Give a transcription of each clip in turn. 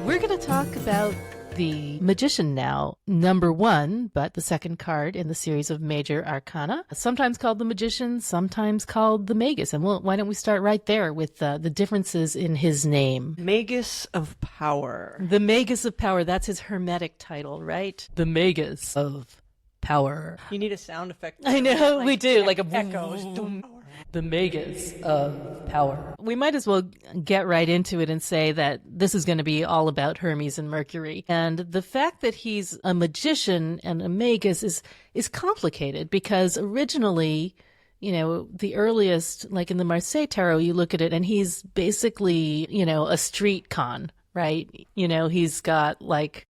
We're going to talk about the Magician now, number 1, but the second card in the series of major arcana, sometimes called the Magician, sometimes called the Magus. And why don't we start right there with the differences in his name? Magus of Power. The Magus of Power, that's his hermetic title, right? The Magus of Power. You need a sound effect. I know, we do, like a echoes. The Magus of Power. We might as well get right into it and say that this is going to be all about Hermes and Mercury. And the fact that he's a magician and a magus is complicated because originally, you know, the earliest, like in the Marseille Tarot, you look at it and he's basically, you know, a street con, right? You know, he's like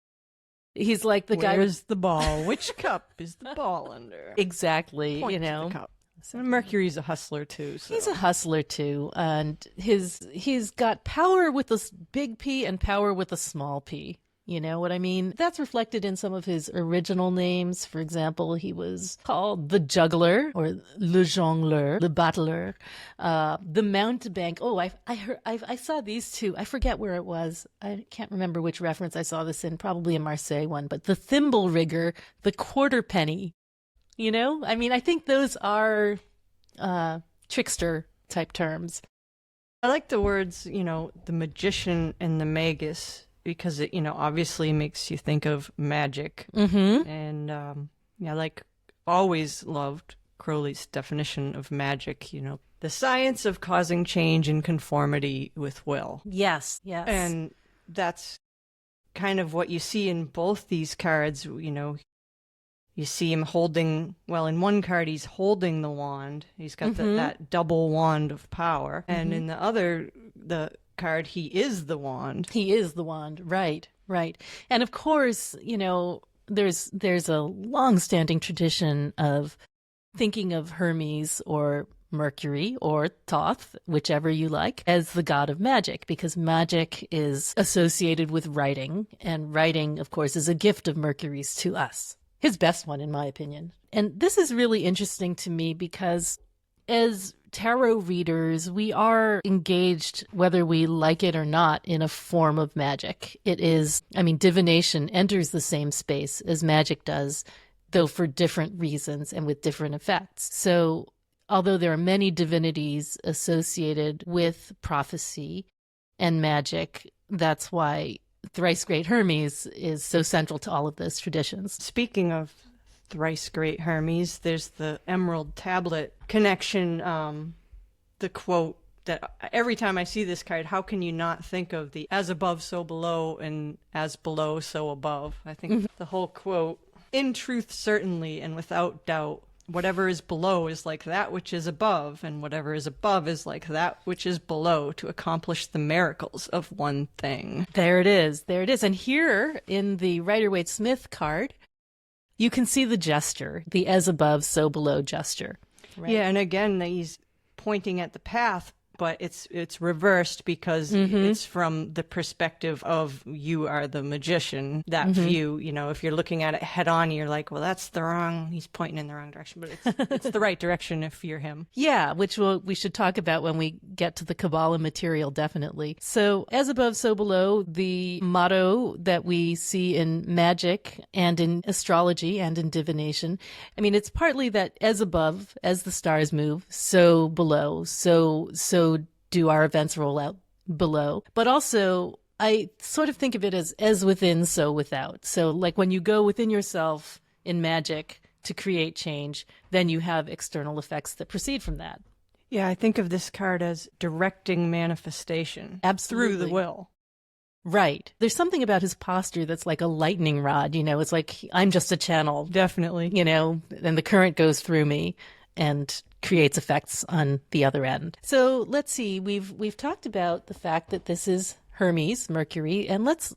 the guy. Where's the ball? Which cup is the ball under? Exactly, Point you to know. the cup. So Mercury's a hustler too. So. He's a hustler too, and he's got power with a big P and power with a small p. You know what I mean? That's reflected in some of his original names. For example, he was called the Juggler or le Jongleur, le Battleur, the Mountebank. Oh, I saw these two. I forget where it was. I can't remember which reference I saw this in. Probably a Marseille one. But the Thimble Rigger, the Quarter Penny. You know, I mean, I think those are trickster type terms. I like the words, you know, the magician and the magus, because it, you know, obviously makes you think of magic. Mm-hmm. And yeah, like always loved Crowley's definition of magic, you know, the science of causing change in conformity with will. Yes, yes. And that's kind of what you see in both these cards, you know. You see him holding, well, in one card, he's holding the wand. He's got that double wand of power. And in the other, the card, he is the wand. He is the wand. Right, right. And of course, you know, there's a long-standing tradition of thinking of Hermes or Mercury or Thoth, whichever you like, as the god of magic, because magic is associated with writing. And writing, of course, is a gift of Mercury's to us. His best one, in my opinion. And this is really interesting to me because as tarot readers, we are engaged, whether we like it or not, in a form of magic. It is, I mean, divination enters the same space as magic does, though for different reasons and with different effects. So although there are many divinities associated with prophecy and magic, that's why Thrice Great Hermes is so central to all of those traditions. Speaking of Thrice Great Hermes, there's the Emerald Tablet connection, the quote that every time I see this card, how can you not think of the as above, so below, and as below, so above? I think the whole quote, in truth, certainly, and without doubt, whatever is below is like that which is above, and whatever is above is like that which is below, to accomplish the miracles of one thing. There it is. There it is. And here in the Rider-Waite-Smith card, you can see the gesture, the as above, so below gesture. Right? Yeah, and again, he's pointing at the path, but it's reversed because it's from the perspective of you are the magician. That view, you know, if you're looking at it head on, you're like, well, that's the wrong, he's pointing in the wrong direction, but it's the right direction if you're him. Yeah, which we should talk about when we get to the Kabbalah material, definitely. So as above, so below, the motto that we see in magic and in astrology and in divination, I mean, it's partly that as above, as the stars move, so below, so do our events roll out below. But also, I sort of think of it as within, so without. So like when you go within yourself in magic to create change, then you have external effects that proceed from that. Yeah, I think of this card as directing manifestation. Absolutely. Through the will. Right. There's something about his posture that's like a lightning rod, you know, it's like I'm just a channel. Definitely. You know, and the current goes through me and creates effects on the other end. So let's see, we've talked about the fact that this is Hermes, Mercury, and let's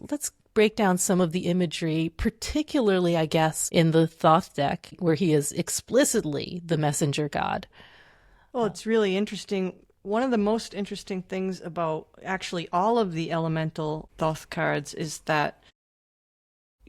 break down some of the imagery, particularly, I guess, in the Thoth deck, where he is explicitly the messenger god. Well, it's really interesting. One of the most interesting things about actually all of the elemental Thoth cards is that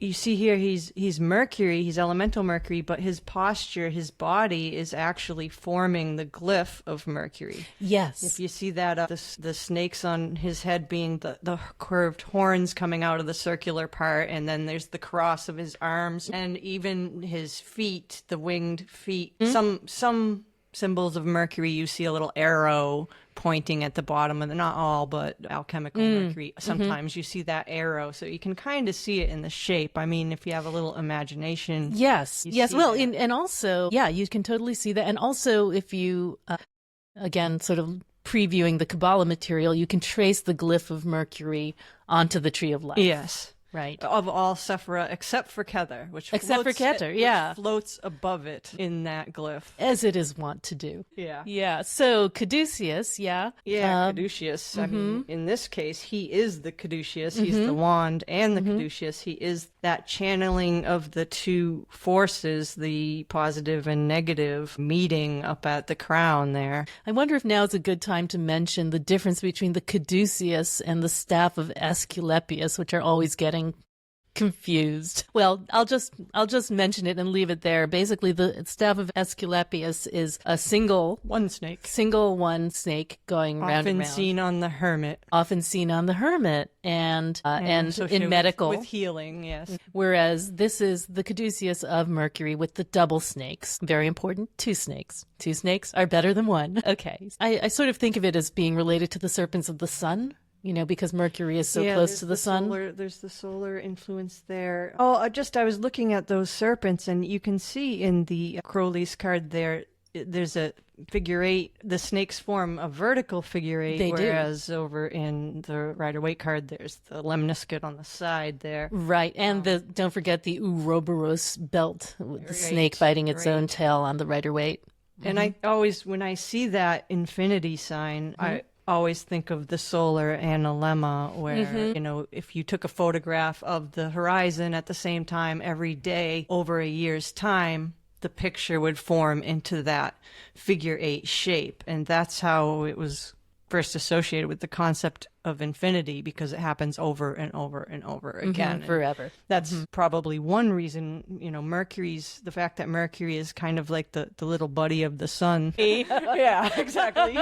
you see here he's Mercury, he's elemental Mercury, but his posture, his body is actually forming the glyph of Mercury. Yes. If you see that, the snakes on his head being the curved horns coming out of the circular part, and then there's the cross of his arms, and even his feet, the winged feet. Some symbols of Mercury, you see a little arrow pointing at the bottom of not all, but alchemical Mercury. Sometimes you see that arrow, so you can kind of see it in the shape. I mean, if you have a little imagination. Yes. Well, that. And also, yeah, you can totally see that. And also, if you, again, sort of previewing the Kabbalah material, you can trace the glyph of Mercury onto the Tree of Life. Yes. Right. Of all Sephira, except for Kether, which floats above it in that glyph. As it is wont to do. Yeah. Yeah. So Caduceus, yeah. Yeah, Caduceus. I mean, in this case, he is the Caduceus. He's the wand and the Caduceus. He is that channeling of the two forces, the positive and negative, meeting up at the crown there. I wonder if now is a good time to mention the difference between the Caduceus and the staff of Aesculapius, which are always getting confused. Well, I'll just mention it and leave it there. Basically, the staff of Aesculapius is a single one snake going round and round. Often seen on the hermit. And in medical with healing, yes. Whereas this is the Caduceus of Mercury with the double snakes. Very important. Two snakes. Two snakes are better than one. Okay. I sort of think of it as being related to the serpents of the sun. Because Mercury is so close to the sun. There's the solar influence there. I was looking at those serpents, and you can see in the Crowley's card there's a figure eight. The snakes form a vertical figure eight, whereas over in the Rider-Waite card, there's the lemniscate on the side there. Right, and don't forget the Ouroboros belt, with the snake biting its own tail on the Rider-Waite. And I always, when I see that infinity sign, I always think of the solar analemma, where, if you took a photograph of the horizon at the same time every day over a year's time, the picture would form into that figure eight shape. And that's how it was first associated with the concept of infinity, because it happens over and over and over again. Forever. And that's probably one reason, the fact that Mercury is kind of like the little buddy of the sun. Yeah, exactly.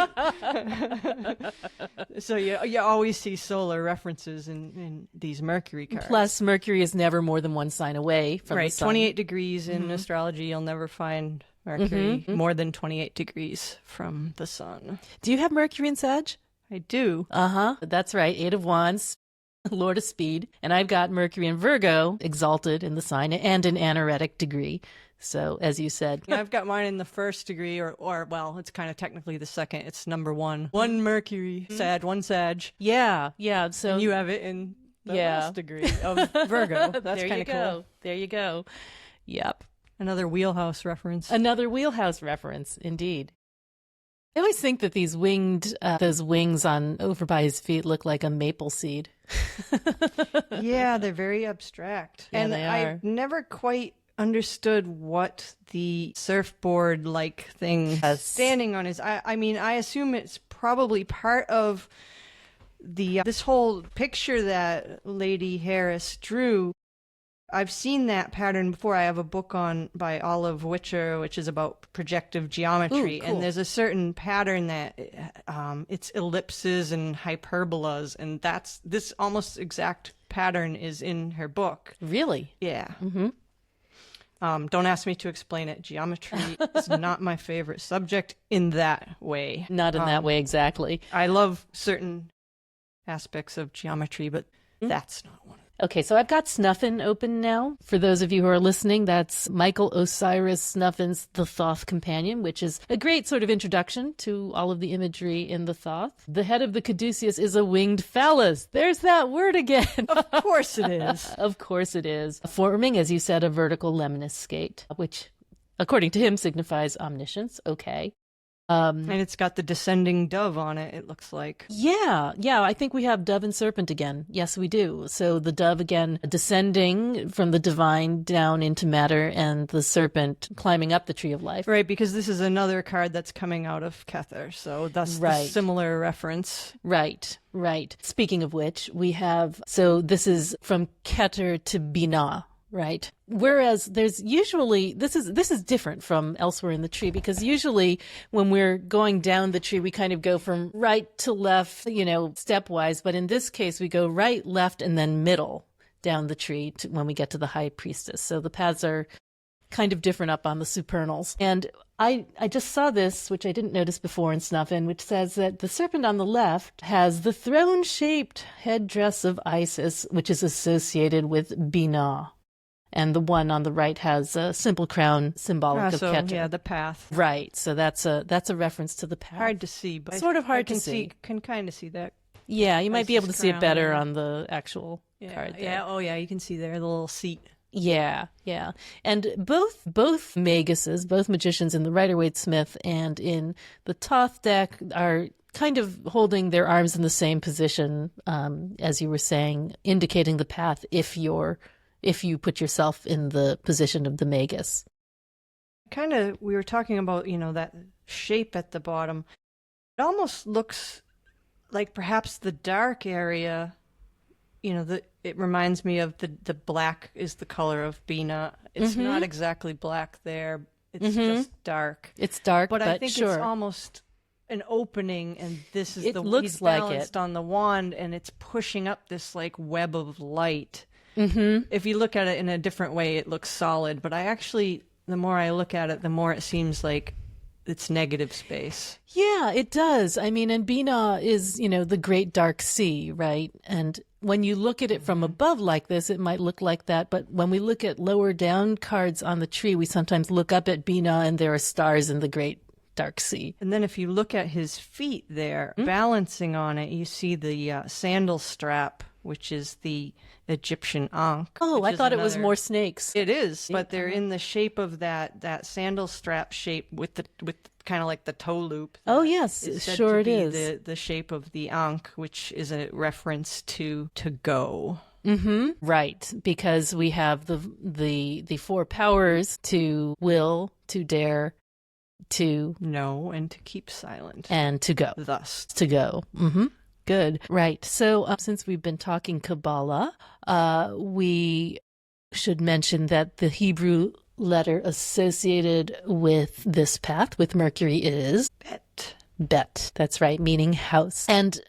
So you always see solar references in these Mercury cards. Plus, Mercury is never more than one sign away from the sun. 28 degrees in astrology, you'll never find Mercury more than 28 degrees from the sun. Do you have Mercury in Sag? I do. That's right. 8 of Wands, Lord of Speed. And I've got Mercury in Virgo, exalted in the sign, and an anaretic degree. So, as you said. Yeah, I've got mine in the first degree, or it's kind of technically the second. It's number 1. 1 Mercury, one Sag. Yeah. So and you have it in the last degree of Virgo. That's kind of cool. There you go. Yep. Another Wheelhouse reference. Indeed. I always think that these those wings over by his feet look like a maple seed. Yeah, they're very abstract. Yeah, and they are. I never quite understood what the surfboard-like thing standing on is. I mean, I assume it's probably part of this whole picture that Lady Harris drew. I've seen that pattern before. I have a book by Olive Witcher, which is about projective geometry. Ooh, cool. And there's a certain pattern that it's ellipses and hyperbolas, and this almost exact pattern is in her book. Really? Yeah. Don't ask me to explain it. Geometry is not my favorite subject in that way. Not in that way, exactly. I love certain aspects of geometry, but that's not one. Okay, so I've got Snuffin open now. For those of you who are listening, that's Michael Osiris Snuffin's The Thoth Companion, which is a great sort of introduction to all of the imagery in the Thoth. The head of the Caduceus is a winged phallus. There's that word again. Of course it is. Of course it is. Forming, as you said, a vertical lemniscate, which, according to him, signifies omniscience. Okay. And it's got the descending dove on it, it looks like. Yeah, I think we have dove and serpent again. Yes, we do. So the dove again descending from the divine down into matter, and the serpent climbing up the tree of life. Right, because this is another card that's coming out of Kether, so that's the similar reference. Right. Speaking of which, we have, so this is from Keter to Binah. Right. Whereas there's usually, this is different from elsewhere in the tree, because usually when we're going down the tree, we kind of go from right to left, stepwise. But in this case, we go right, left, and then middle down the tree when we get to the high priestess. So the paths are kind of different up on the supernals. And I just saw this, which I didn't notice before in Snuffin, which says that the serpent on the left has the throne-shaped headdress of Isis, which is associated with Binah. And the one on the right has a simple crown symbolic of Keter. Yeah, the path. Right. So that's a reference to the path. Hard to see, but sort of hard to see. Can kind of see that. Yeah, you might be able to see it better on the actual card there. Yeah, oh yeah, you can see there the little seat. Yeah. And both Maguses, both magicians in the Rider-Waite-Smith and in the Thoth deck are kind of holding their arms in the same position, as you were saying, indicating the path if you put yourself in the position of the Magus. We were talking about, that shape at the bottom. It almost looks like perhaps the dark area, it reminds me of the black is the color of Binah. It's not exactly black there. It's just dark. It's dark, but I think sure. It's almost an opening, and this is it looks he's like balanced it on the wand, and it's pushing up this like web of light. Mm-hmm. If you look at it in a different way, it looks solid. But the more I look at it, the more it seems like it's negative space. Yeah, it does. I mean, and Binah is, the great dark sea, right? And when you look at it from above like this, it might look like that. But when we look at lower down cards on the tree, we sometimes look up at Binah and there are stars in the great dark sea. And then if you look at his feet there, balancing on it, you see the sandal strap, which is the Egyptian Ankh. Oh, I thought it was more snakes. It is, but they're in the shape of that sandal strap shape with kind of like the toe loop. Oh yes, sure it is. The shape of the Ankh, which is a reference to go. Mm-hmm. Right, because we have the four powers: to will, to dare, to know, and to keep silent, and to go. Thus, to go. Mm-hmm. Good. Right. So since we've been talking Kabbalah, we should mention that the Hebrew letter associated with this path, with Mercury, is Bet. Bet. That's right, meaning house. And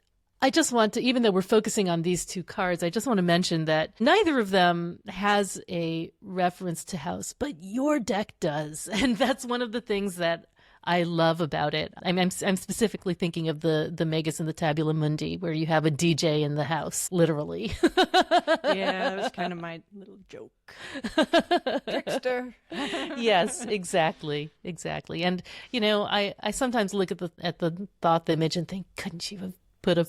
I just want to, even though we're focusing on these two cards, I just want to mention that neither of them has a reference to house, but your deck does. And that's one of the things that I love about it. I'm specifically thinking of the Magus and the Tabula Mundi, where you have a DJ in the house, literally. Yeah, that was kind of my little joke. Trickster. Yes, exactly. And I sometimes look at the Thoth image and think, couldn't you have put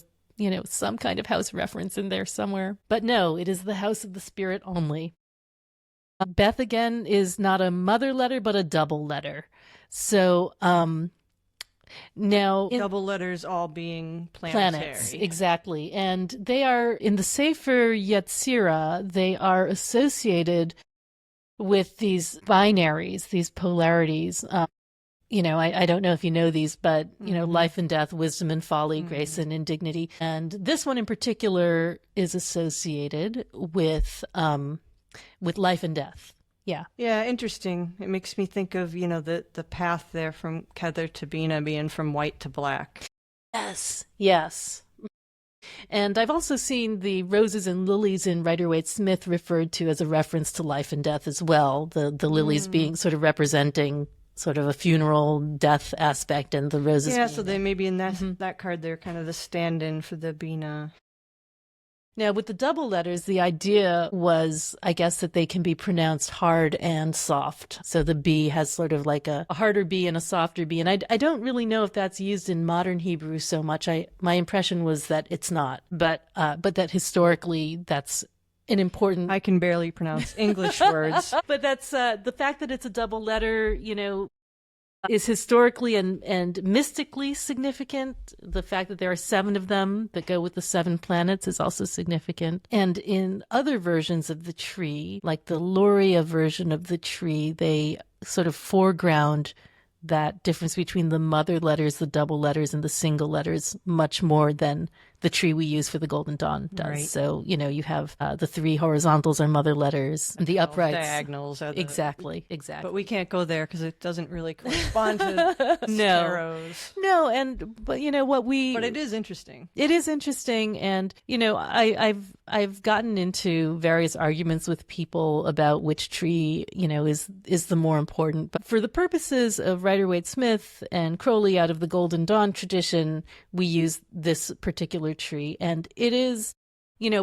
some kind of house reference in there somewhere? But no, it is the house of the spirit only. Beth again is not a mother letter, but a double letter. So now double letters all being planets, exactly, and they are in the Sefer Yetzirah. They are associated with these binaries, these polarities. I don't know if you know these, but life and death, wisdom and folly, grace and indignity, and this one in particular is associated with life and death. Yeah. Yeah, interesting. It makes me think of, the path there from Keter to Binah being from white to black. Yes. And I've also seen the roses and lilies in Rider-Waite-Smith referred to as a reference to life and death as well. The lilies being sort of representing sort of a funeral death aspect, and the roses. Yeah, so they maybe in that card they're kind of the stand-in for the Binah. Now, with the double letters, the idea was, I guess, that they can be pronounced hard and soft. So the B has sort of like a harder B and a softer B. And I don't really know if that's used in modern Hebrew so much. My impression was that it's not, but that historically that's an important... I can barely pronounce English words. But that's the fact that it's a double letter, is historically and mystically significant. The fact that there are 7 of them that go with the 7 planets is also significant. And in other versions of the tree, like the Luria version of the tree, they sort of foreground that difference between the mother letters, the double letters, and the single letters much more than the tree we use for the Golden Dawn does. Right. So, you have the 3 horozontals are mother letters, and the uprights. Diagonals are the... Exactly. But we can't go there because it doesn't really correspond to tarots. No, but But it is interesting. It is interesting, and I've gotten into various arguments with people about which tree is the more important. But for the purposes of Rider-Waite-Smith and Crowley out of the Golden Dawn tradition, we use this particular tree, and it is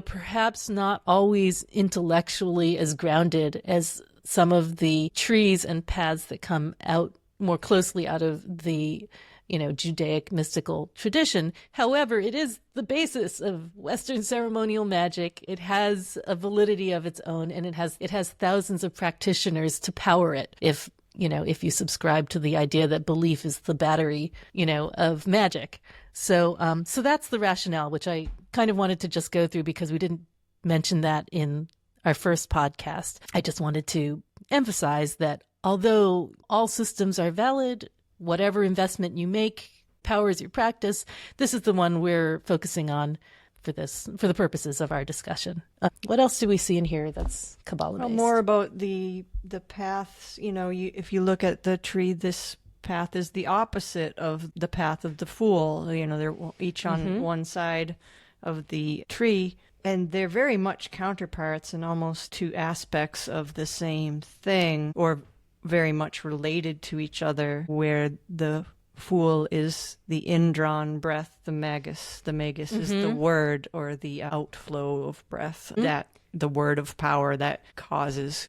perhaps not always intellectually as grounded as some of the trees and paths that come out more closely out of the Judaic mystical tradition. However, it is the basis of Western ceremonial magic. It has a validity of its own, and it has thousands of practitioners to power it. If you subscribe to the idea that belief is the battery, of magic. So that's the rationale, which I kind of wanted to just go through because we didn't mention that in our first podcast. I just wanted to emphasize that although all systems are valid, whatever investment you make powers your practice, this is the one we're focusing on for the purposes of our discussion. What else do we see in here that's Kabbalah based? More about the paths. If you look at the tree, this path is the opposite of the path of the fool. They're each on one side of the tree, and they're very much counterparts and almost two aspects of the same thing, or very much related to each other, where the fool is the indrawn breath, the magus. The magus is the word, or the outflow of breath, that the word of power that causes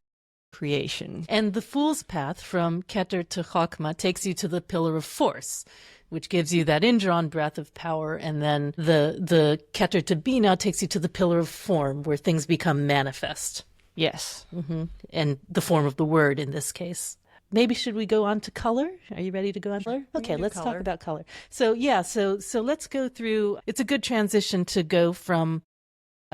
creation. And the fool's path from Keter to Chokmah takes you to the pillar of force, which gives you that indrawn breath of power, and then the Keter to Binah takes you to the pillar of form, where things become manifest. Yes. And the form of the word in this case. Maybe should we go on to color? Are you ready to go on to color? Okay, let's talk about color. So let's go through. It's a good transition to go from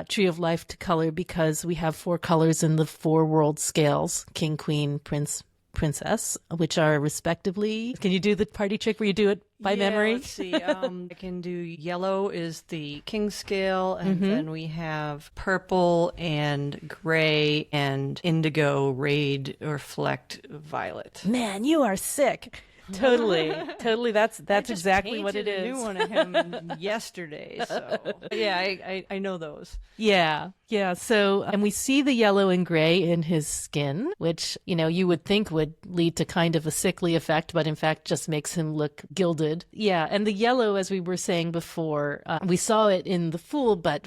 Tree of Life to color, because we have 4 colors in the 4 world scales: king, queen, prince, princess, which are respectively. Can you do the party trick where you do it by memory? Let's see. I can do yellow is the king scale, and then we have purple and gray and indigo, rayed or flecked violet. Man, you are sick. Totally. That's exactly what it is. I just painted a new one of him yesterday, so yeah, I know those. Yeah. So, and we see the yellow and gray in his skin, which, you would think would lead to kind of a sickly effect, but in fact just makes him look gilded. Yeah. And the yellow, as we were saying before, we saw it in the Fool, but,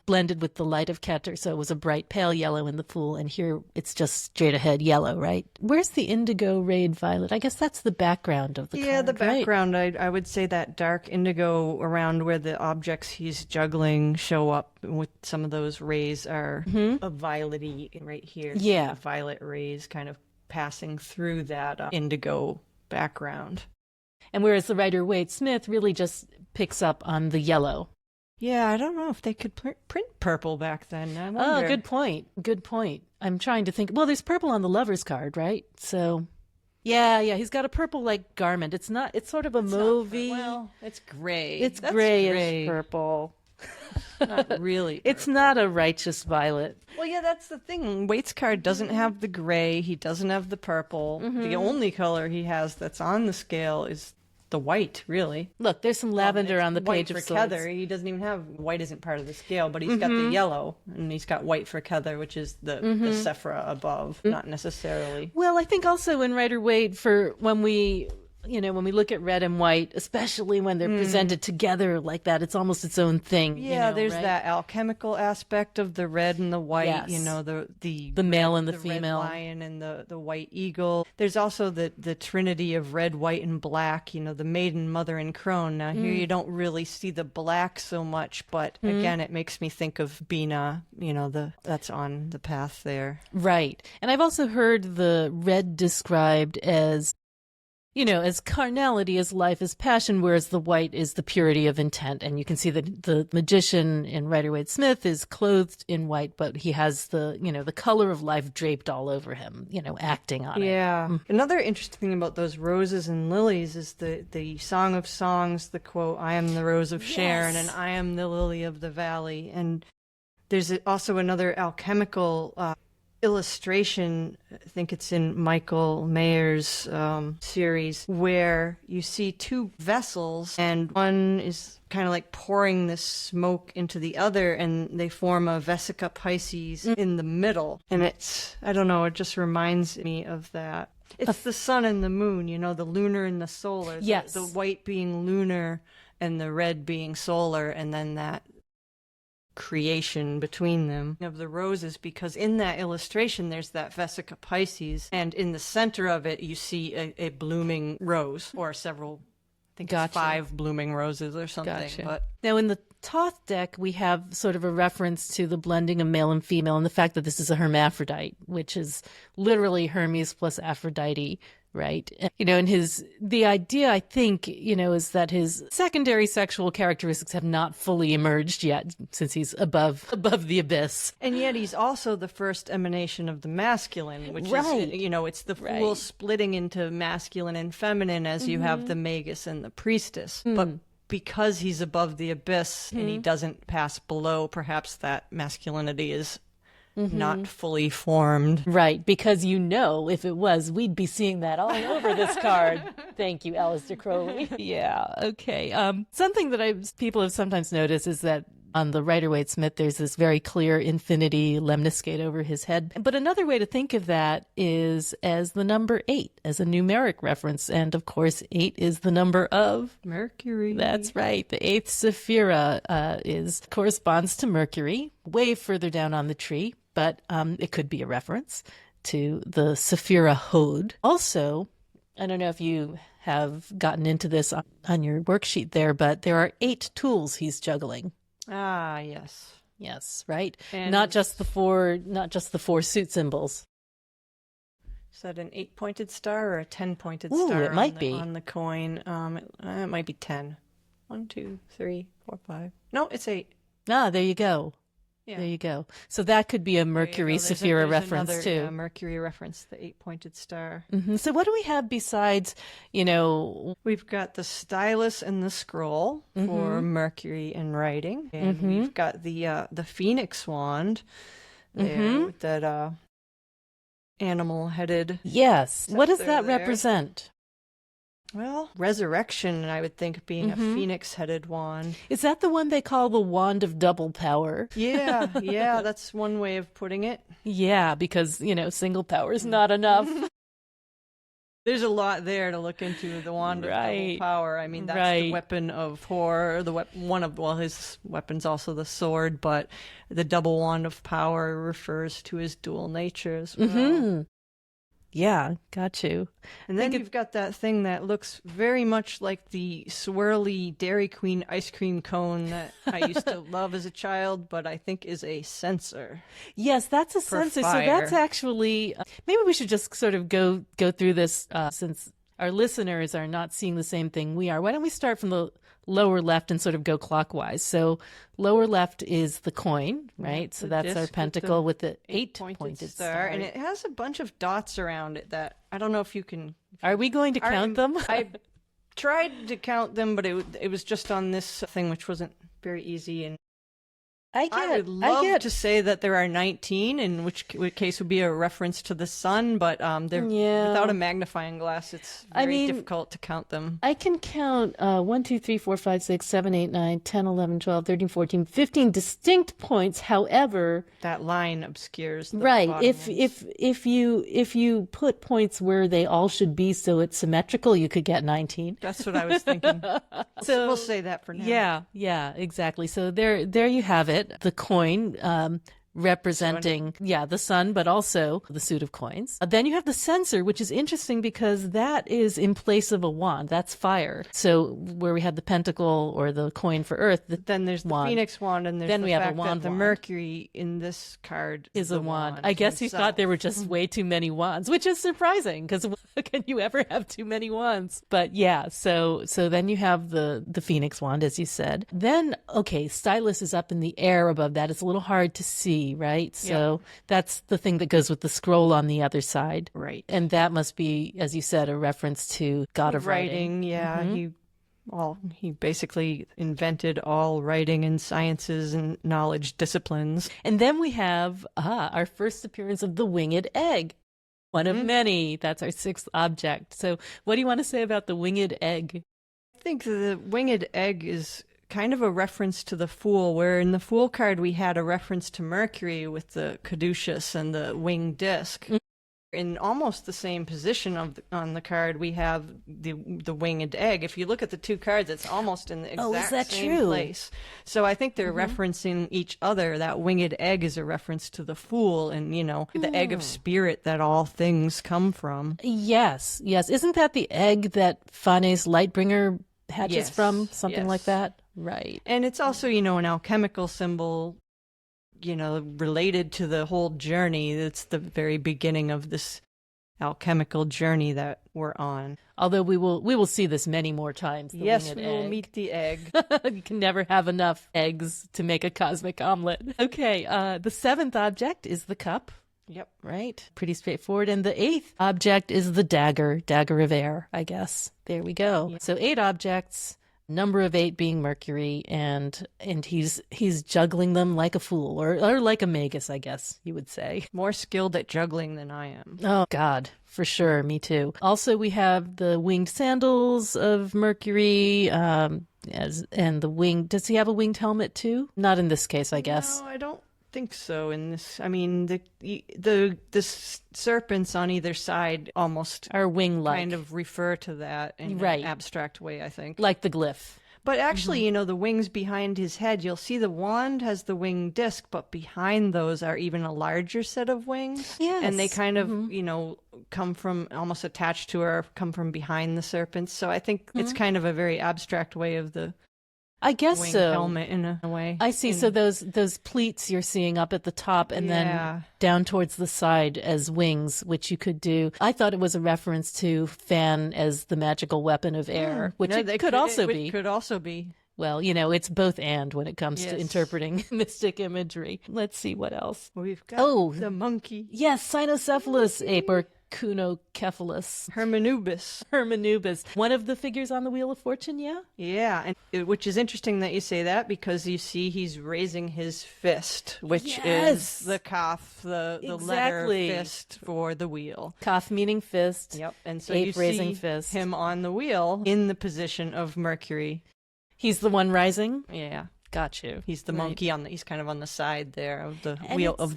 blended with the light of Keter. So it was a bright pale yellow in the Fool. And here it's just straight ahead yellow, right? Where's the indigo rayed violet? I guess that's the background of the card. Yeah, the background. Right? I would say that dark indigo around where the objects he's juggling show up with some of those rays are a violet-y right here. Yeah. The violet rays kind of passing through that indigo background. And whereas the Rider-Waite-Smith really just picks up on the yellow. Yeah, I don't know if they could print purple back then. I wonder. Oh, good point. I'm trying to think. Well, there's purple on the lover's card, right? So... Yeah, he's got a purple-like garment. It's sort of a mauvey. Well, it's gray. It's grayish purple. Not really. It's not a righteous violet. Well, yeah, that's the thing. Waite's card doesn't have the gray. He doesn't have the purple. The only color he has that's on the scale is the white, really. Look, there's some lavender on the page of Swords. Heather. He doesn't even have white. Isn't part of the scale, but he's got the yellow, and he's got white for Heather, which is the Sephra above, not necessarily. Well, I think also in Rider-Waite, for when we look at red and white, especially when they're presented together like that, it's almost its own thing. Yeah, there's right? that alchemical aspect of the red and the white. Yes. The male and the red female, lion and the white eagle. There's also the trinity of red, white, and black. The maiden, mother, and crone. Now here you don't really see the black so much, but again, it makes me think of Binah. That's on the path there. Right. And I've also heard the red described as as carnality is life is passion, whereas the white is the purity of intent. And you can see that the magician in Rider-Waite-Smith is clothed in white, but he has the color of life draped all over him, acting on it. Yeah. Another interesting thing about those roses and lilies is the Song of Songs, the quote, "I am the rose of Sharon and I am the lily of the valley." And there's also another alchemical illustration, I think it's in Michael Mayer's series, where you see two vessels and one is kind of like pouring this smoke into the other, and they form a Vesica Pisces in the middle. And I don't know, it just reminds me of that. It's the sun and the moon, the lunar and the solar. Yes. The white being lunar and the red being solar, and then that creation between them of the roses, because in that illustration there's that Vesica Pisces, and in the center of it you see a blooming rose, or several, I think it's 5 blooming roses or something. Gotcha. But now in the Thoth deck we have sort of a reference to the blending of male and female, and the fact that this is a hermaphrodite, which is literally Hermes plus Aphrodite, right? And the idea, I think, is that his secondary sexual characteristics have not fully emerged yet, since he's above the abyss. And yet he's also the first emanation of the masculine, which is, it's the full splitting into masculine and feminine, as you have the Magus and the priestess. But because he's above the abyss and he doesn't pass below, perhaps that masculinity is not fully formed. Right, because if it was, we'd be seeing that all over this card. Thank you, Aleister Crowley. Yeah, okay. Something that people have sometimes noticed is that on the Rider-Waite-Smith, there's this very clear infinity lemniscate over his head. But another way to think of that is as the number 8, as a numeric reference. And of course, 8 is the number of Mercury. That's right. The 8th Sephira corresponds to Mercury, way further down on the tree. But it could be a reference to the Sephira Hode. Also, I don't know if you have gotten into this on your worksheet there, but there are 8 tools he's juggling. Ah, yes. Yes, right? And not just the 4 suit symbols. Is that an 8-pointed star or a 10-pointed Ooh, star? It might be on the coin. It might be 10. 1, 2, 3, 4, 5. No, it's 8. Ah, there you go. Yeah. There you go. So that could be a Mercury Sephira reference another, too. Mercury reference, the 8-pointed star. Mm-hmm. So what do we have besides, We've got the stylus and the scroll for Mercury and writing, and we've got the phoenix wand there with that animal-headed. Yes. What does that there. Represent? Well, resurrection, I would think, being a phoenix-headed wand. Is that the one they call the wand of double power? Yeah, that's one way of putting it. Yeah, because, single power is not enough. There's a lot there to look into. The wand of double power. I mean, that's the weapon of Thor. His weapon's also the sword, but the double wand of power refers to his dual nature as well. Mm-hmm. Yeah, got you. And then you've got that thing that looks very much like the swirly Dairy Queen ice cream cone that I used to love as a child, but I think is a sensor. Yes, that's a sensor. Fire. So that's actually, maybe we should just sort of go through this since our listeners are not seeing the same thing we are. Why don't we start from the lower left and sort of go clockwise? So lower left is the coin, right? So that's our pentacle with the 8-pointed star. And it has a bunch of dots around it that I don't know if you can... Are we going to count them? I tried to count them, but it was just on this thing, which wasn't very easy. And I would love to say that there are 19, in which case would be a reference to the sun, but without a magnifying glass, it's very difficult to count them. I can count 1, 2, 3, 4, 5, 6, 7, 8, 9, 10, 11, 12, 13, 14, 15 distinct points. However, that line obscures the right. bottom ones. If you put points where they all should be, so it's symmetrical, you could get 19. That's what I was thinking. So we'll say that for now. Yeah, exactly. So there you have it. The coin, representing, the sun, but also the suit of coins. Then you have the censer, which is interesting because that is in place of a wand. That's fire. So where we had the pentacle or the coin for earth, then there's the Phoenix wand, and there's then the we have fact a wand. That the Mercury in this card is a wand. I guess he himself. thought there were just way too many wands, which is surprising because can you ever have too many wands? But yeah, so then you have the Phoenix wand, as you said. Then, okay, stylus is up in the air above that. It's a little hard to see, right? So that's the thing that goes with the scroll on the other side. Right. And that must be, as you said, a reference to God of Writing. Yeah, he basically invented all writing and sciences and knowledge disciplines. And then we have our first appearance of the winged egg. One of many. That's our sixth object. So what do you want to say about the winged egg? I think the winged egg is kind of a reference to the Fool, where in the Fool card we had a reference to Mercury with the caduceus and the winged disc. In almost the same position on the card, we have the winged egg. If you look at the two cards, it's almost in the exact same place. So I think they're referencing each other. That winged egg is a reference to the Fool and, the egg of spirit that all things come from. Yes. Isn't that the egg that Fane's Lightbringer hatches from? Something like that? Right. And it's also, an alchemical symbol, related to the whole journey. It's the very beginning of this alchemical journey that we're on. Although we will see this many more times. Yes, we will meet the egg. You can never have enough eggs to make a cosmic omelet. Okay, the seventh object is the cup. Yep. Right. Pretty straightforward. And the eighth object is the dagger of air, I guess. There we go. Yeah. So 8 objects. Number of 8 being Mercury, and he's juggling them like a fool, or like a Magus, I guess you would say. More skilled at juggling than I am. Oh, God, for sure. Me too. Also, we have the winged sandals of Mercury, and the wing. Does he have a winged helmet too? Not in this case, I guess. No, I don't think so. In this, I mean, the serpents on either side almost are wing-like, kind of refer to that in an abstract way, I think, like the glyph. But actually, the wings behind his head, you'll see the wand has the winged disc, but behind those are even a larger set of wings. Yes. And they kind of, come from, almost attached to or come from behind the serpents. So I think it's kind of a very abstract way of the I guess wing so. helmet in a way. I see. So those pleats you're seeing up at the top and then down towards the side as wings, which you could do. I thought it was a reference to fan as the magical weapon of air, which it could also be. Could also be. Well, it's both and when it comes to interpreting mystic imagery. Let's see what else. We've got the monkey. Yes, cynocephalus ape or Cunocephalus. Hermanubis. One of the figures on the Wheel of Fortune, yeah? Yeah, and which is interesting that you say that because you see he's raising his fist, which is the kaf, the letter fist for the wheel. Kaf meaning fist. Yep, and so ape you raising see fist. Him on the wheel in the position of Mercury. He's the one rising? Yeah. Got you. He's the monkey he's kind of on the side there of the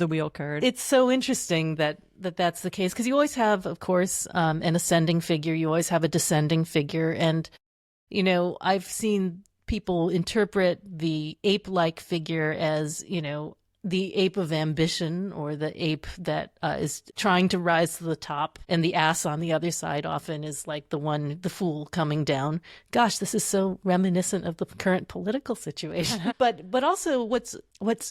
wheel card. It's so interesting that's the case because you always have, of course, an ascending figure. You always have a descending figure, and I've seen people interpret the ape-like figure as the ape of ambition or the ape that is trying to rise to the top, and the ass on the other side often is like the fool coming down. Gosh, this is so reminiscent of the current political situation. but also what's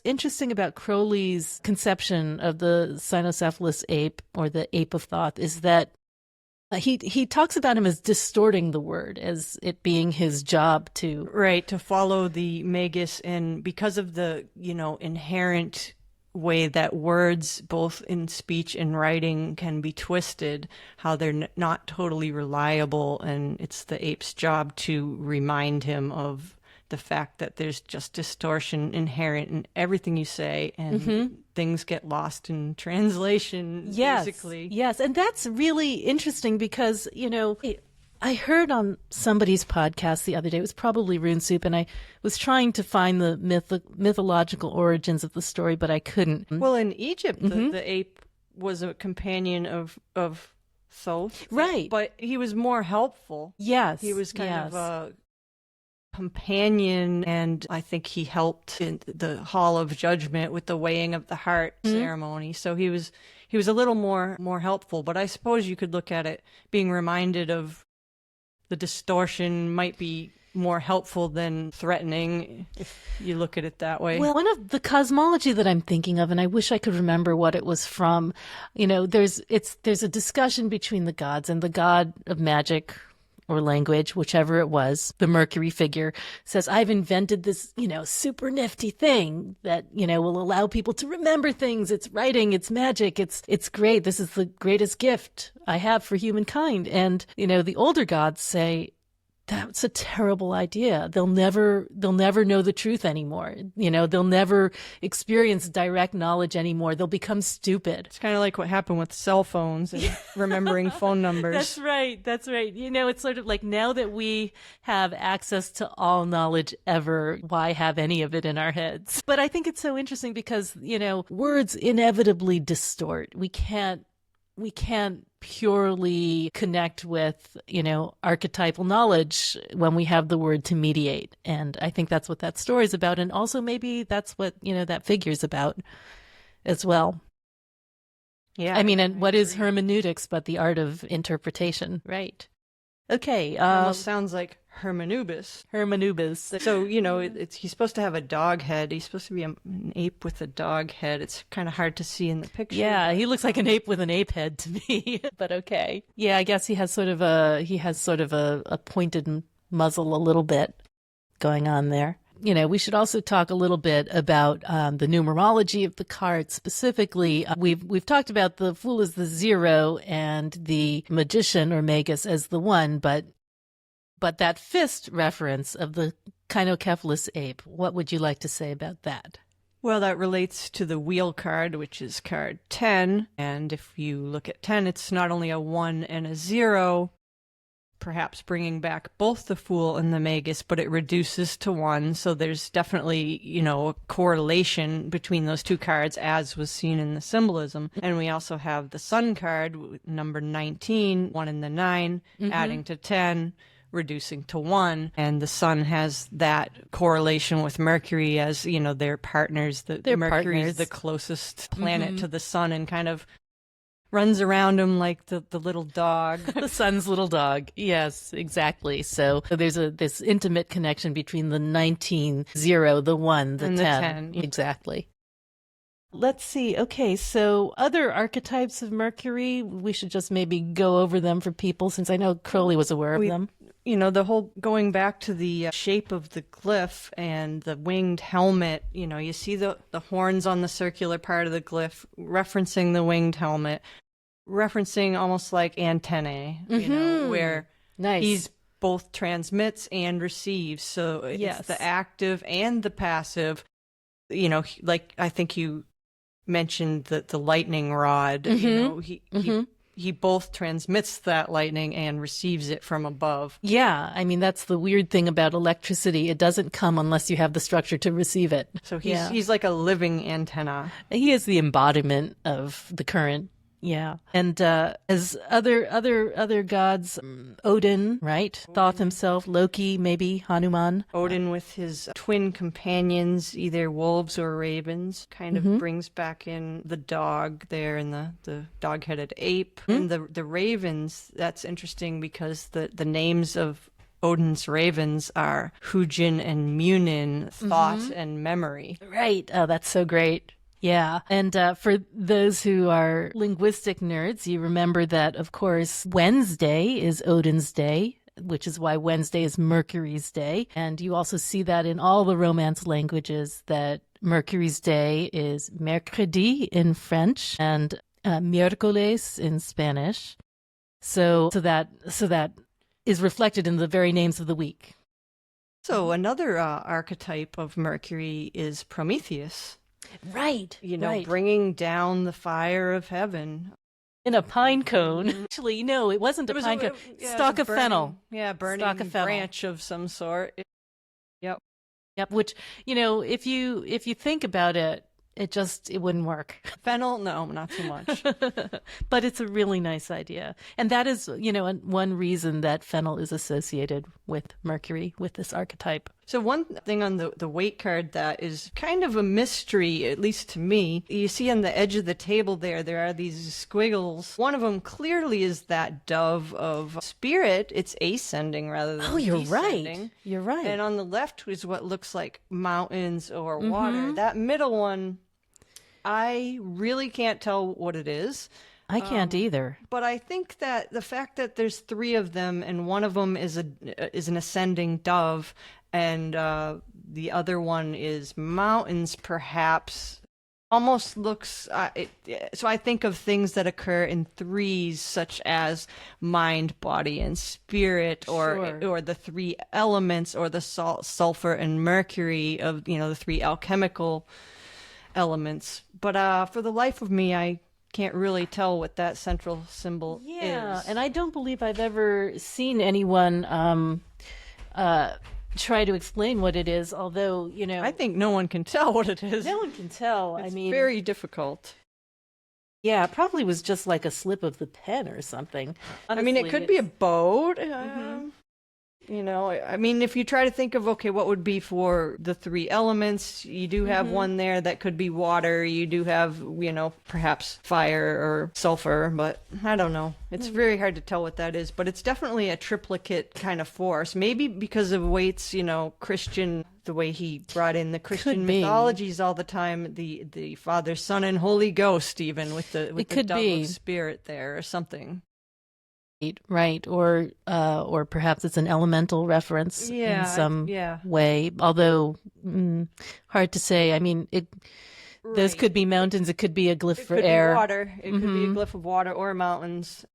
interesting about Crowley's conception of the cynocephalus ape or the ape of Thoth is that he talks about him as distorting the word, as it being his job to follow the Magus, and because of the inherent way that words both in speech and writing can be twisted, how they're not totally reliable, and it's the ape's job to remind him of the fact that there's just distortion inherent in everything you say, and things get lost in translation, basically. Yes, and that's really interesting because, I heard on somebody's podcast the other day, it was probably Rune Soup, and I was trying to find the mythological origins of the story, but I couldn't. Well, in Egypt, the ape was a companion of Thoth. Right. But he was more helpful. Yes. He was kind of companion, and I think he helped in the Hall of Judgment with the weighing of the heart ceremony. So he was a little more helpful, but I suppose you could look at it being reminded of the distortion might be more helpful than threatening if you look at it that way. Well, one of the cosmology that I'm thinking of, and I wish I could remember what it was from, there's a discussion between the gods, and the god of magic or language, whichever it was, the Mercury figure, says, I've invented this, super nifty thing that, will allow people to remember things. It's writing, it's magic, it's great. This is the greatest gift I have for humankind. And, the older gods say, that's a terrible idea. They'll never know the truth anymore. They'll never experience direct knowledge anymore. They'll become stupid. It's kind of like what happened with cell phones and remembering phone numbers. That's right. It's sort of like, now that we have access to all knowledge ever, why have any of it in our heads? But I think it's so interesting because, words inevitably distort. We can't purely connect with, archetypal knowledge when we have the word to mediate. And I think that's what that story is about. And also maybe that's what, that figure's about as well. Yeah. I mean, and what is hermeneutics but the art of interpretation, right? Okay. Almost sounds like Hermanubis. So, he's supposed to have a dog head. He's supposed to be an ape with a dog head. It's kind of hard to see in the picture. Yeah, he looks like an ape with an ape head to me, but okay. Yeah, I guess he has sort of a pointed muzzle a little bit going on there. We should also talk a little bit about the numerology of the cards. Specifically, we've talked about the Fool as the 0 and the Magician or Magus as the 1, but that fist reference of the Kynocephalus ape, what would you like to say about that? Well, that relates to the wheel card, which is card 10. And if you look at 10, it's not only a 1 and a 0, perhaps bringing back both the Fool and the Magus, but it reduces to 1. So there's definitely, a correlation between those two cards, as was seen in the symbolism. And we also have the Sun card, number 19, 1 and the 9, adding to 10, reducing to 1, and the Sun has that correlation with Mercury as, their partners. Mercury is the closest planet to the Sun and kind of runs around him like the little dog. The Sun's little dog. Yes, exactly. So there's this intimate connection between the 19, 0, the 1, the and 10. The 10. Exactly. Let's see. Okay, so other archetypes of Mercury, we should just maybe go over them for people, since I know Crowley was aware of them. The whole going back to the shape of the glyph and the winged helmet, you see the horns on the circular part of the glyph referencing the winged helmet, referencing almost like antennae, where he's both transmits and receives. So it's the active and the passive, like I think you mentioned the lightning rod, he both transmits that lightning and receives it from above. Yeah, I mean, that's the weird thing about electricity. It doesn't come unless you have the structure to receive it. So he's like a living antenna. He is the embodiment of the current. Yeah. And as other gods, Odin, right? Thoth himself, Loki, maybe, Hanuman. Odin with his twin companions, either wolves or ravens, kind of brings back in the dog there and the dog-headed ape. And the ravens, that's interesting because the names of Odin's ravens are Hugin and Munin, thought and memory. Right. Oh, that's so great. Yeah. And for those who are linguistic nerds, you remember that, of course, Wednesday is Odin's day, which is why Wednesday is Mercury's day. And you also see that in all the Romance languages, that Mercury's day is Mercredi in French and miércoles in Spanish. So that is reflected in the very names of the week. So another archetype of Mercury is Prometheus. Right. Bringing down the fire of heaven. In a pine cone. Actually, no, it wasn't a pine cone. Stalk of fennel. Yeah, burning branch of some sort. Yep. Which, if you think about it, it wouldn't work. Fennel, no, not so much. But it's a really nice idea. And that is, one reason that fennel is associated with Mercury, with this archetype. So one thing on the weight card that is kind of a mystery, at least to me, you see on the edge of the table there are these squiggles. One of them clearly is that dove of spirit. It's ascending rather than you're descending. right. You're right. And on the left is what looks like mountains or water. That middle one, I really can't tell what it is. I can't either. But I think that the fact that there's three of them and one of them is an ascending dove and the other one is mountains, perhaps, almost looks... so I think of things that occur in threes, such as mind, body, and spirit, or the three elements, or the salt, sulfur, and mercury of, the three alchemical elements. But for the life of me, I can't really tell what that central symbol is. Yeah, and I don't believe I've ever seen anyone try to explain what it is, although, I think no one can tell what it is. No one can tell. It's very difficult. Yeah, it probably was just like a slip of the pen or something. Honestly, it could be a boat. If you try to think of, what would be for the three elements, you do have one there that could be water. You do have, perhaps fire or sulfur, but I don't know. It's very hard to tell what that is, but it's definitely a triplicate kind of force. Maybe because of Waite's, Christian, the way he brought in the Christian mythologies all the time, the Father, Son, and Holy Ghost, even with the dove of spirit there or something. Right, or perhaps it's an elemental reference in some way. Although hard to say. Those could be mountains. It could be a glyph for air. Be water. It could be a glyph of water or mountains.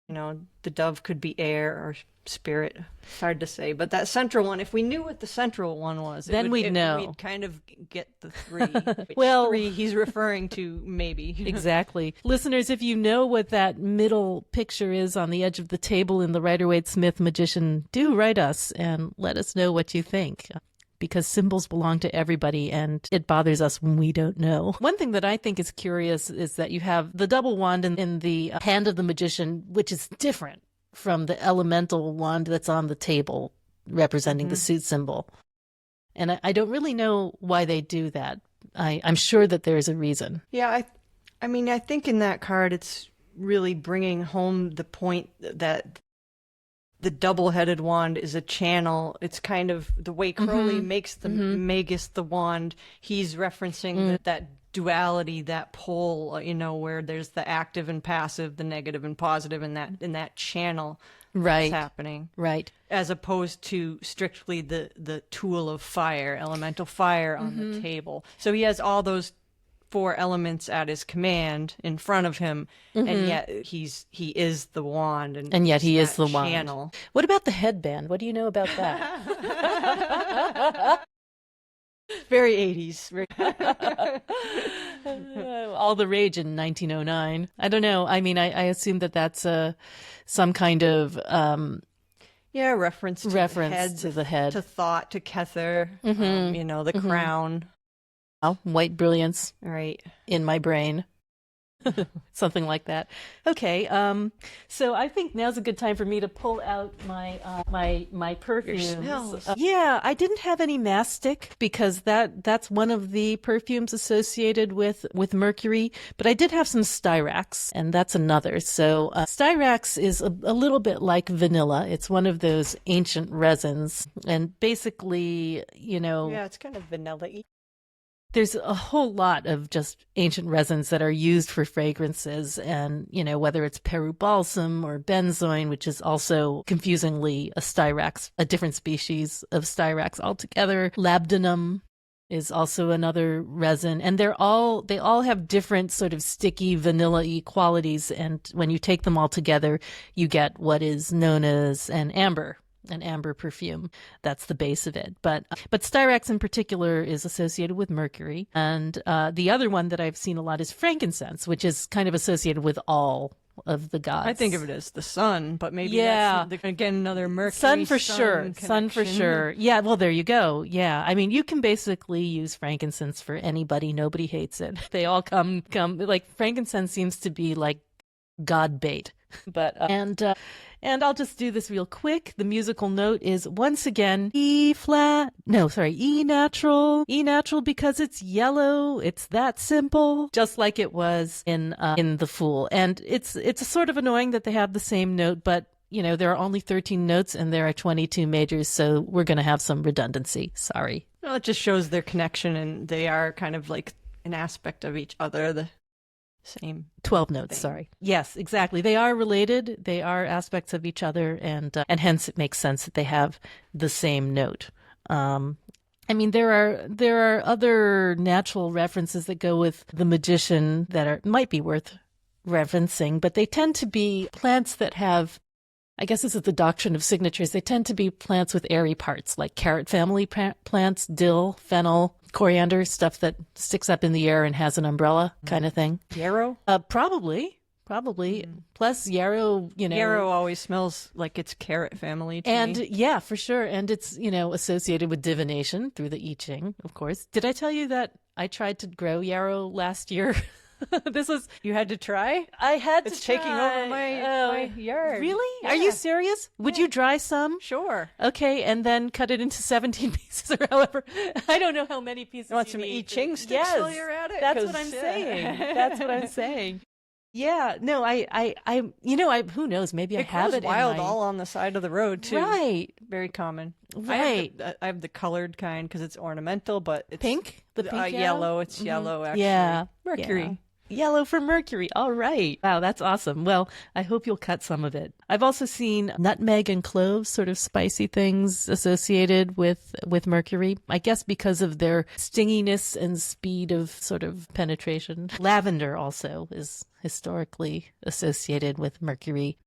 The dove could be air or spirit. It's hard to say. But that central one, if we knew what the central one was, then we'd know. We'd kind of get the three. Which three he's referring to, maybe. Exactly. Listeners, if you know what that middle picture is on the edge of the table in the Rider-Waite-Smith Magician, do write us and let us know what you think. Because symbols belong to everybody, and it bothers us when we don't know. One thing that I think is curious is that you have the double wand in the hand of the magician, which is different from the elemental wand that's on the table representing the suit symbol. And I don't really know why they do that. I'm sure that there's a reason. Yeah, I think in that card it's really bringing home the point that the double-headed wand is a channel. It's kind of the way Crowley makes the Magus the wand. He's referencing that duality, that pole, where there's the active and passive, the negative and positive, in that channel that's happening. Right. As opposed to strictly the tool of fire, elemental fire on the table. So he has all those four elements at his command in front of him, and yet he is the wand, and yet he is the channel. Wand. What about the headband? What do you know about that? Very 80s. All the rage in 1909. I don't know. I assume that's some kind of reference to the head, to Thoth, to Kether, the crown. White brilliance, right, in my brain. Something like that. Okay, so I think now's a good time for me to pull out my perfumes. I didn't have any mastic because that's one of the perfumes associated with Mercury, but I did have some styrax, and that's another. So styrax is a little bit like vanilla. It's one of those ancient resins, and basically, it's kind of vanilla-y. There's a whole lot of just ancient resins that are used for fragrances, and, whether it's Peru balsam or benzoin, which is also confusingly a styrax, a different species of styrax altogether. Labdanum is also another resin, and they all have different sort of sticky vanilla-y qualities, and when you take them all together, you get what is known as an amber perfume. That's the base of it. But styrax in particular is associated with Mercury. And the other one that I've seen a lot is frankincense, which is kind of associated with all of the gods. I think of it as the sun, but maybe Yeah. that's again another Mercury Sun for sure. Sun for connection. sure. Yeah, well, there you go. Yeah. I mean, you can basically use frankincense for anybody. Nobody hates it. They all come like frankincense seems to be like god bait. But and I'll just do this real quick. The musical note is once again E flat. No, sorry, E natural. E natural because it's yellow. It's that simple. Just like it was in The Fool. And it's sort of annoying that they have the same note, but you know, there are only 13 notes and there are 22 majors, so we're going to have some redundancy. Sorry. Well, it just shows their connection, and they are kind of like an aspect of each other. The same 12 notes, thing. sorry. Yes, exactly. They are related. They are aspects of each other, and hence it makes sense that they have the same note. I mean, there are other natural references that go with the magician that might be worth referencing, but they tend to be plants that have, I guess this is the doctrine of signatures, they tend to be plants with airy parts, like carrot family plants, dill, fennel, coriander, stuff that sticks up in the air and has an umbrella kind of thing. Yarrow? Probably. Plus yarrow, you know. Yarrow always smells like it's carrot family to And me. yeah, for sure. And it's, you know, associated with divination through the I Ching, of course. Did I tell you that I tried to grow yarrow last year? This was, You had to try? I had to It's taking try. over my yard. Really? Yeah. Are you serious? Would you dry some? Sure. Okay, and then cut it into 17 pieces or however. I don't know how many pieces You want you some need. I Ching sticks Yes, while you're at it? that's 'Cause, what I'm saying. That's what I'm saying. Yeah, no, who knows? Maybe I It have grows it wild in my... all on the side of the road too. Right, Very common. right. I have the colored kind because it's ornamental, but it's Pink? The pink yellow. It's yellow actually. Yeah. Mercury. Yeah. Yellow for Mercury. All right. Wow, that's awesome. Well, I hope you'll cut some of it. I've also seen nutmeg and cloves, sort of spicy things associated with Mercury. I guess because of their stinginess and speed of sort of penetration. Lavender also is historically associated with Mercury.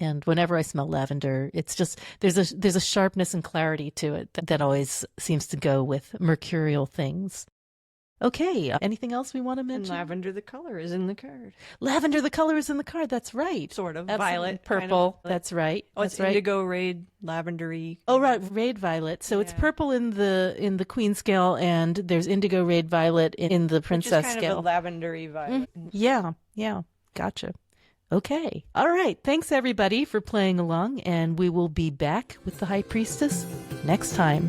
And whenever I smell lavender, it's just there's a sharpness and clarity to it that always seems to go with mercurial things. Okay, anything else we want to And mention? lavender, the color, is in the card. Lavender, the color is in the card. That's right. Sort of. Absolutely. Violet. Purple. Kind of. That's right. Oh, it's That's right. indigo, raid, lavendery. Oh, right. Raid violet. So it's Yeah. purple in the queen scale, and there's indigo raid violet in the princess Which is kind scale. of a lavendery violet. Yeah. Gotcha. Okay. All right. Thanks, everybody, for playing along, and we will be back with the High Priestess next time.